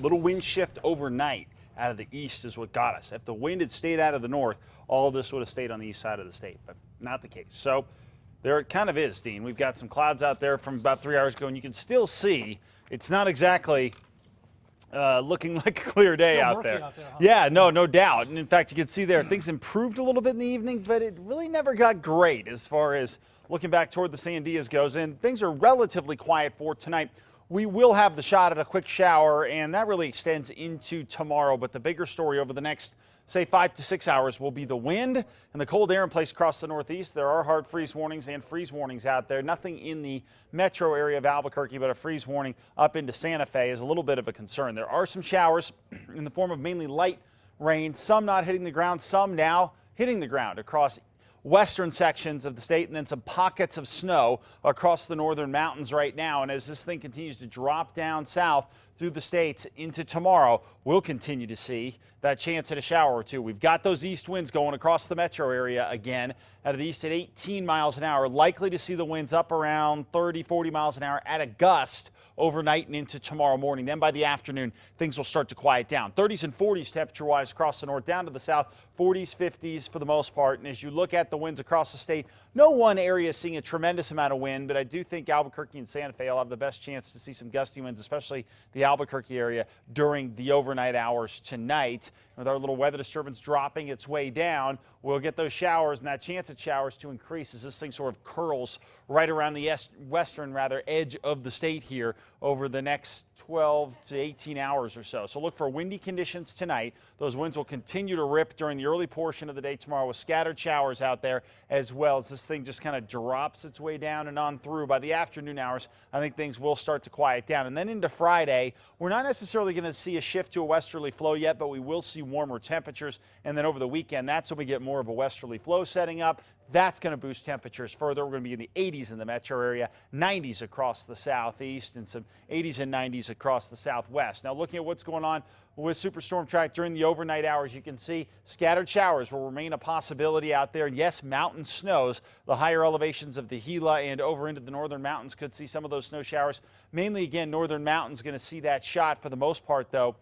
Little wind shift overnight out of the east is what got us. If the wind had stayed out of the north, all of this would have stayed on the east side of the state, but not the case. So there it kind of is, Dean. We've got some clouds out there from about 3 hours ago, and you can still see it's not exactly looking like a clear day out there. Huh? Yeah, no doubt. And in fact, you can see there things improved a little bit in the evening, but it really never got great as far as looking back toward the Sandias goes. And things are relatively quiet for tonight. We will have the shot at a quick shower, and that really extends into tomorrow. But the bigger story over the next, say, 5 to 6 hours will be the wind and the cold air in place across the northeast. There are hard freeze warnings and freeze warnings out there. Nothing in the metro area of Albuquerque, but a freeze warning up into Santa Fe is a little bit of a concern. There are some showers in the form of mainly light rain, some not hitting the ground, some now hitting the ground across western sections of the state, and then some pockets of snow across the northern mountains right now. And as this thing continues to drop down south through the states into tomorrow, we'll continue to see that chance at a shower or two. We've got those east winds going across the metro area again out of the east at 18 miles an hour. Likely to see the winds up around 30, 40 miles an hour at a gust overnight and into tomorrow morning. Then by the afternoon, things will start to quiet down. 30s and 40s temperature-wise across the north, down to the south, 40s, 50s for the most part. And as you look at the winds across the state, no one area is seeing a tremendous amount of wind, but I do think Albuquerque and Santa Fe will have the best chance to see some gusty winds, especially the Albuquerque area during the overnight hours tonight. With our little weather disturbance dropping its way down, we'll get those showers and that chance at showers to increase as this thing sort of curls right around the western edge of the state here over the next 12 to 18 hours or so. So look for windy conditions tonight. Those winds will continue to rip during the early portion of the day tomorrow with scattered showers out there as well as this thing just kind of drops its way down and on through. By the afternoon hours, I think things will start to quiet down. And then into Friday, we're not necessarily going to see a shift to a westerly flow yet, but we will see warmer temperatures. And then over the weekend, that's when we get more of a westerly flow setting up. That's going to boost temperatures further. We're going to be in the 80s in the metro area, 90s across the southeast, and some 80s and 90s across the southwest. Now, looking at what's going on with Superstorm track during the overnight hours, you can see scattered showers will remain a possibility out there. And yes, mountain snows. The higher elevations of the Gila and over into the northern mountains could see some of those snow showers. Mainly, again, northern mountains going to see that shot for the most part, though,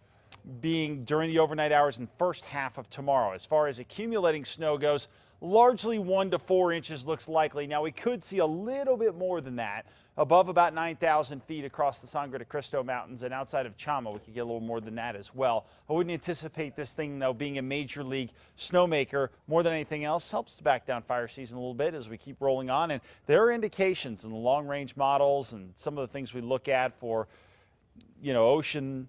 being during the overnight hours and first half of tomorrow. As far as accumulating snow goes, largely 1 to 4 inches looks likely. Now, we could see a little bit more than that above about 9,000 feet across the Sangre de Cristo Mountains, and outside of Chama, we could get a little more than that as well. I wouldn't anticipate this thing, though, being a major league snowmaker. More than anything else, helps to back down fire season a little bit as we keep rolling on. And there are indications in the long-range models and some of the things we look at for, ocean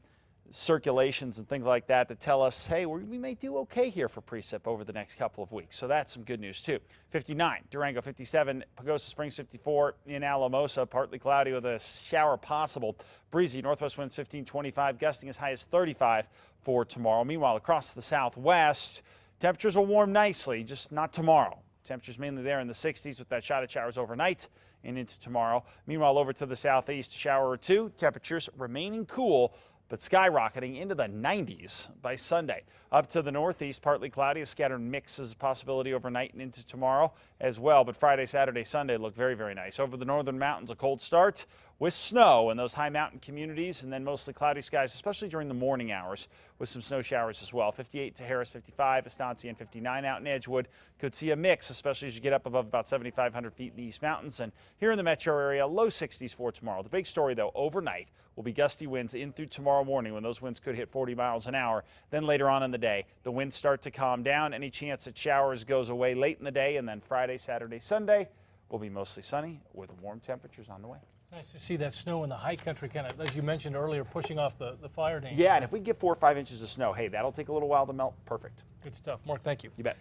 circulations and things like that tell us, hey, we may do okay here for precip over the next couple of weeks. So that's some good news too. 59, Durango 57, Pagosa Springs 54, in Alamosa, partly cloudy with a shower possible. Breezy, northwest winds 15, 25, gusting as high as 35 for tomorrow. Meanwhile, across the southwest, temperatures will warm nicely, just not tomorrow. Temperatures mainly there in the 60s with that shot of showers overnight and into tomorrow. Meanwhile, over to the southeast, shower or two, temperatures remaining cool, but skyrocketing into the 90s by Sunday. Up to the northeast, partly cloudy, a scattered mix is a possibility overnight and into tomorrow as well. But Friday, Saturday, Sunday look very, very nice. Over the northern mountains, a cold start with snow in those high mountain communities, and then mostly cloudy skies, especially during the morning hours with some snow showers as well. 58 to Harris, 55, Estancia, and 59 out in Edgewood. Could see a mix, especially as you get up above about 7,500 feet in the East Mountains. And here in the metro area, low 60s for tomorrow. The big story, though, overnight will be gusty winds in through tomorrow morning when those winds could hit 40 miles an hour. Then later on in the day, the winds start to calm down. Any chance at showers goes away late in the day, and then Friday, Saturday, Sunday will be mostly sunny with warm temperatures on the way. Nice to see that snow in the high country, kind of, as you mentioned earlier, pushing off the fire danger. Yeah, and if we get 4 or 5 inches of snow, hey, that'll take a little while to melt. Perfect. Good stuff. Mark, thank you. You bet.